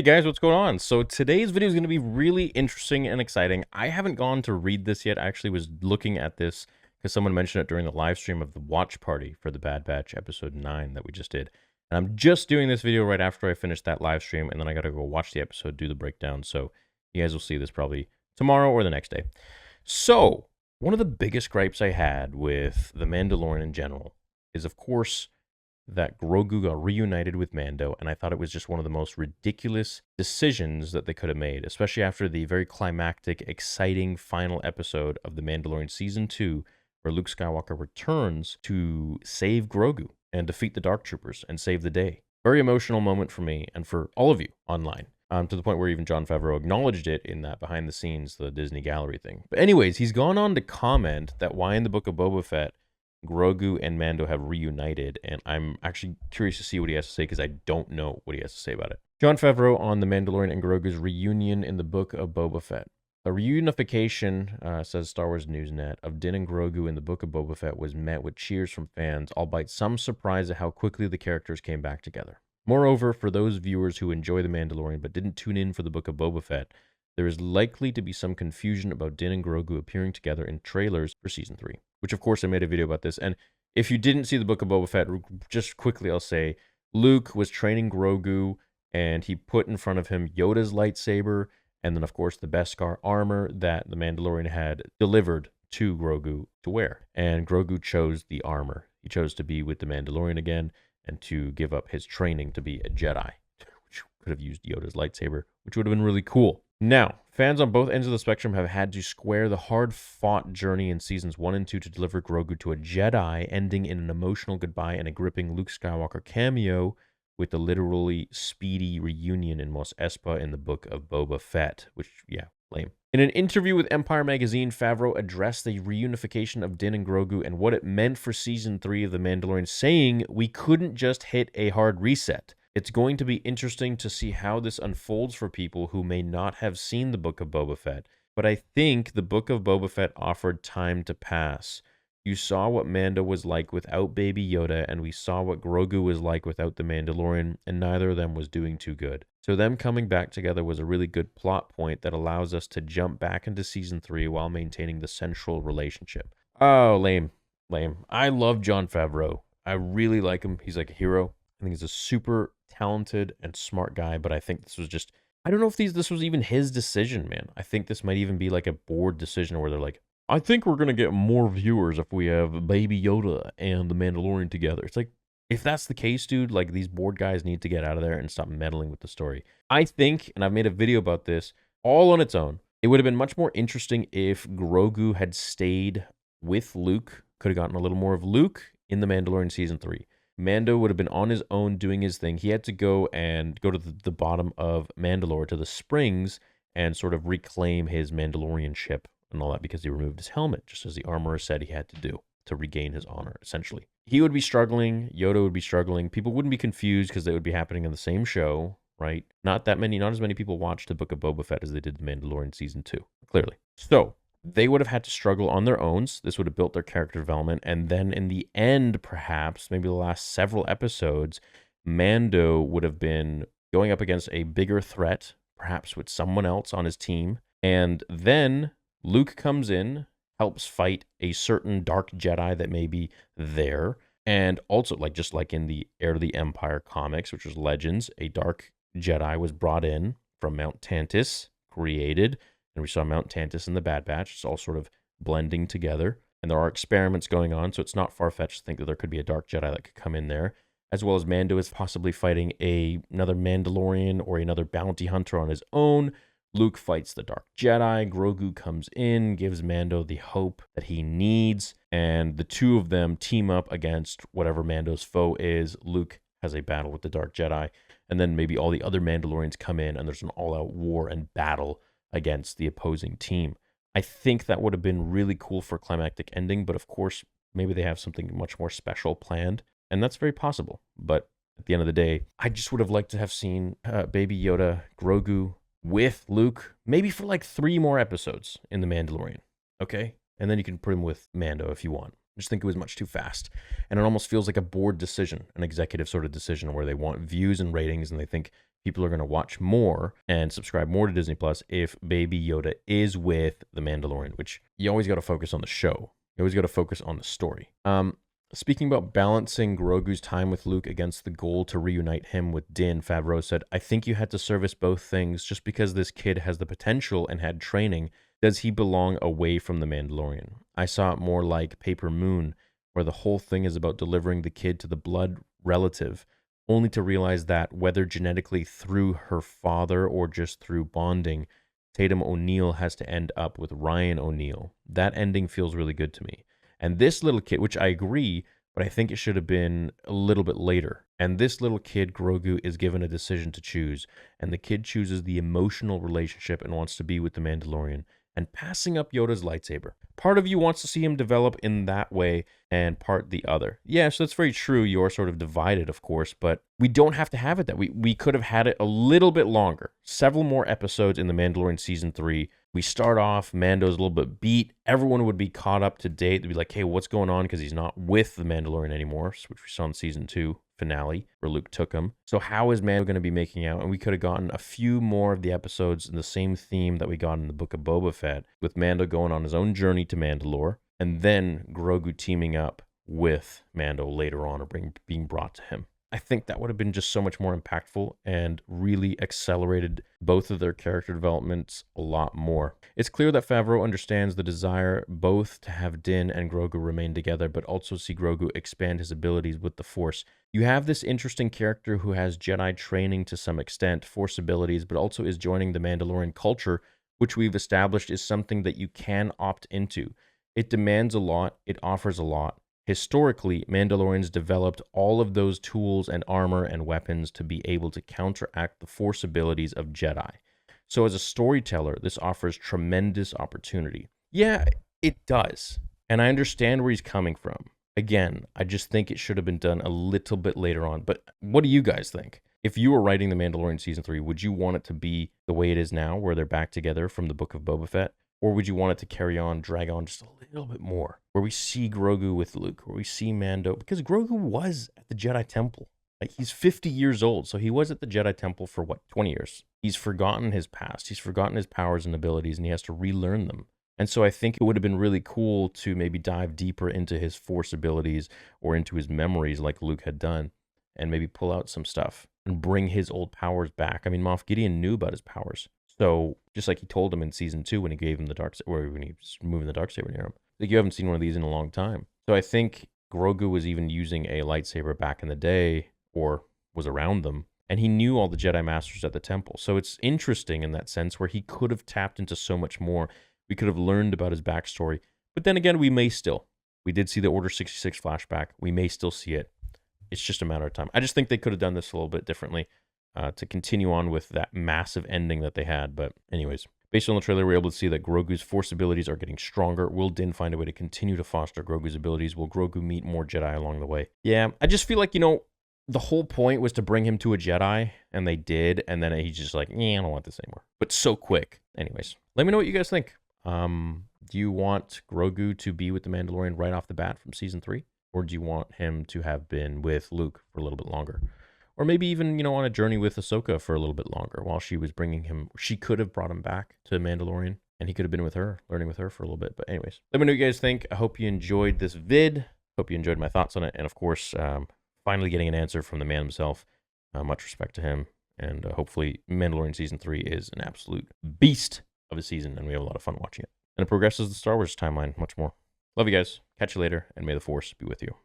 Hey guys, what's going on? So today's video is going to be really interesting and exciting. I haven't gone to read this yet. I actually was looking at this because someone mentioned it during the live stream of the watch party for the Bad Batch episode 9 that we just did. And I'm just doing this video right after I finish that live stream, and then I got to go watch the episode, do the breakdown. So you guys will see this probably tomorrow or the next day. So one of the biggest gripes I had with The Mandalorian in general is, of course, that Grogu got reunited with Mando, and I thought it was just one of the most ridiculous decisions that they could have made, especially after the very climactic, exciting final episode of The Mandalorian Season 2, where Luke Skywalker returns to save Grogu and defeat the Dark Troopers and save the day. Very emotional moment for me and for all of you online, to the point where even Jon Favreau acknowledged it in that behind the scenes, the Disney Gallery thing. But anyways, he's gone on to comment that why in the Book of Boba Fett Grogu and Mando have reunited, and I'm actually curious to see what he has to say because I don't know what he has to say about it. Jon Favreau on The Mandalorian and Grogu's reunion in the Book of Boba Fett. A reunification, says Star Wars Newsnet, of Din and Grogu in the Book of Boba Fett was met with cheers from fans, albeit some surprise at how quickly the characters came back together. Moreover, for those viewers who enjoy The Mandalorian but didn't tune in for the Book of Boba Fett, there is likely to be some confusion about Din and Grogu appearing together in trailers for Season 3. Which, of course, I made a video about this. And if you didn't see the Book of Boba Fett, just quickly I'll say, Luke was training Grogu, and he put in front of him Yoda's lightsaber, and then, of course, the Beskar armor that the Mandalorian had delivered to Grogu to wear. And Grogu chose the armor. He chose to be with the Mandalorian again and to give up his training to be a Jedi, which could have used Yoda's lightsaber, which would have been really cool. Now, fans on both ends of the spectrum have had to square the hard-fought journey in Seasons 1 and 2 to deliver Grogu to a Jedi, ending in an emotional goodbye and a gripping Luke Skywalker cameo with the literally speedy reunion in Mos Espa in the Book of Boba Fett, which, yeah, lame. In an interview with Empire Magazine, Favreau addressed the reunification of Din and Grogu and what it meant for Season 3 of The Mandalorian, saying, "We couldn't just hit a hard reset. It's going to be interesting to see how this unfolds for people who may not have seen the Book of Boba Fett, but I think the Book of Boba Fett offered time to pass. You saw what Mando was like without Baby Yoda, and we saw what Grogu was like without the Mandalorian, and neither of them was doing too good. So them coming back together was a really good plot point that allows us to jump back into Season 3 while maintaining the central relationship." Oh, lame. Lame. I love Jon Favreau. I really like him. He's like a hero. I think he's a super talented and smart guy, but I think this was just, I don't know if this was even his decision, man. I think this might even be like a board decision where they're like, I think we're going to get more viewers if we have Baby Yoda and the Mandalorian together. It's like, if that's the case, dude, like these board guys need to get out of there and stop meddling with the story. I think, and I've made a video about this all on its own, it would have been much more interesting if Grogu had stayed with Luke, could have gotten a little more of Luke in the Mandalorian Season 3. Mando would have been on his own doing his thing. He had to go to the bottom of Mandalore, to the springs, and sort of reclaim his Mandalorian ship and all that because he removed his helmet, just as the armorer said he had to do to regain his honor, essentially. He would be struggling. Yoda would be struggling. People wouldn't be confused because they would be happening in the same show, right? Not as many people watched the Book of Boba Fett as they did the Mandalorian Season 2, clearly. So they would have had to struggle on their own. This would have built their character development. And then in the end, perhaps, maybe the last several episodes, Mando would have been going up against a bigger threat, perhaps with someone else on his team. And then Luke comes in, helps fight a certain dark Jedi that may be there. And also, just like in the Heir to the Empire comics, which was Legends, a dark Jedi was brought in from Mount Tantiss, created. And we saw Mount Tantiss in the Bad Batch. It's all sort of blending together. And there are experiments going on, so it's not far-fetched to think that there could be a dark Jedi that could come in there. As well as Mando is possibly fighting another Mandalorian or another bounty hunter on his own. Luke fights the dark Jedi. Grogu comes in, gives Mando the hope that he needs. And the two of them team up against whatever Mando's foe is. Luke has a battle with the dark Jedi. And then maybe all the other Mandalorians come in and there's an all-out war and battle against the opposing team. I think that would have been really cool for a climactic ending, but of course, maybe they have something much more special planned, and that's very possible. But at the end of the day, I just would have liked to have seen Baby Yoda, Grogu with Luke, maybe for like 3 more episodes in The Mandalorian, okay? And then you can put him with Mando if you want. I just think it was much too fast. And it almost feels like a board decision, an executive sort of decision where they want views and ratings and they think people are going to watch more and subscribe more to Disney Plus if Baby Yoda is with the Mandalorian, which you always got to focus on the show. You always got to focus on the story. Speaking about balancing Grogu's time with Luke against the goal to reunite him with Din, Favreau said, I think you had to service both things. Just because this kid has the potential and had training, does he belong away from the Mandalorian? I saw it more like Paper Moon, where the whole thing is about delivering the kid to the blood relative, only to realize that whether genetically through her father or just through bonding, Tatum O'Neal has to end up with Ryan O'Neal. That ending feels really good to me. And this little kid, which I agree, but I think it should have been a little bit later. And this little kid, Grogu, is given a decision to choose. And the kid chooses the emotional relationship and wants to be with the Mandalorian and passing up Yoda's lightsaber. Part of you wants to see him develop in that way and part the other. Yeah, so that's very true. You're sort of divided, of course, but we don't have to have it that we could have had it a little bit longer. Several more episodes in The Mandalorian Season 3. We start off, Mando's a little bit beat. Everyone would be caught up to date. They'd be like, hey, what's going on? Because he's not with the Mandalorian anymore, which we saw in Season 2 finale where Luke took him. So how is Mando going to be making out? And we could have gotten a few more of the episodes in the same theme that we got in the Book of Boba Fett, with Mando going on his own journey to Mandalore, and then Grogu teaming up with Mando later on, or being brought to him. I think that would have been just so much more impactful and really accelerated both of their character developments a lot more. It's clear that Favreau understands the desire both to have Din and Grogu remain together, but also see Grogu expand his abilities with the Force. You have this interesting character who has Jedi training to some extent, Force abilities, but also is joining the Mandalorian culture, which we've established is something that you can opt into. It demands a lot, it offers a lot. Historically, Mandalorians developed all of those tools and armor and weapons to be able to counteract the Force abilities of Jedi. So as a storyteller, this offers tremendous opportunity. Yeah, it does. And I understand where he's coming from. Again, I just think it should have been done a little bit later on. But what do you guys think? If you were writing The Mandalorian Season 3, would you want it to be the way it is now, where they're back together from the Book of Boba Fett? Or would you want it to carry on, drag on just a little bit more, where we see Grogu with Luke, where we see Mando? Because Grogu was at the Jedi Temple. Like, he's 50 years old, so he was at the Jedi Temple for, 20 years? He's forgotten his past. He's forgotten his powers and abilities, and he has to relearn them. And so I think it would have been really cool to maybe dive deeper into his Force abilities or into his memories like Luke had done, and maybe pull out some stuff and bring his old powers back. I mean, Moff Gideon knew about his powers. So just like he told him in Season 2 when he gave him the when he was moving the darksaber near him, like, you haven't seen one of these in a long time. So I think Grogu was even using a lightsaber back in the day, or was around them, and he knew all the Jedi Masters at the temple. So it's interesting in that sense, where he could have tapped into so much more. We could have learned about his backstory. But then again, we did see the Order 66 flashback. We may still see it. It's just a matter of time. I just think they could have done this a little bit differently. To continue on with that massive ending that they had. But anyways, based on the trailer, we're able to see that Grogu's Force abilities are getting stronger. Will Din find a way to continue to foster Grogu's abilities? Will Grogu meet more Jedi along the way? Yeah, I just feel like, the whole point was to bring him to a Jedi, and they did, and then he's just like, I don't want this anymore. But so quick. Anyways, let me know what you guys think. Do you want Grogu to be with the Mandalorian right off the bat from Season 3? Or do you want him to have been with Luke for a little bit longer? Or maybe even, on a journey with Ahsoka for a little bit longer while she was bringing him. She could have brought him back to Mandalorian, and he could have been with her, learning with her for a little bit. But anyways, let me know what you guys think. I hope you enjoyed this vid. Hope you enjoyed my thoughts on it. And of course, finally getting an answer from the man himself. Much respect to him. And hopefully Mandalorian Season 3 is an absolute beast of a season, and we have a lot of fun watching it. And it progresses the Star Wars timeline much more. Love you guys. Catch you later, and may the Force be with you.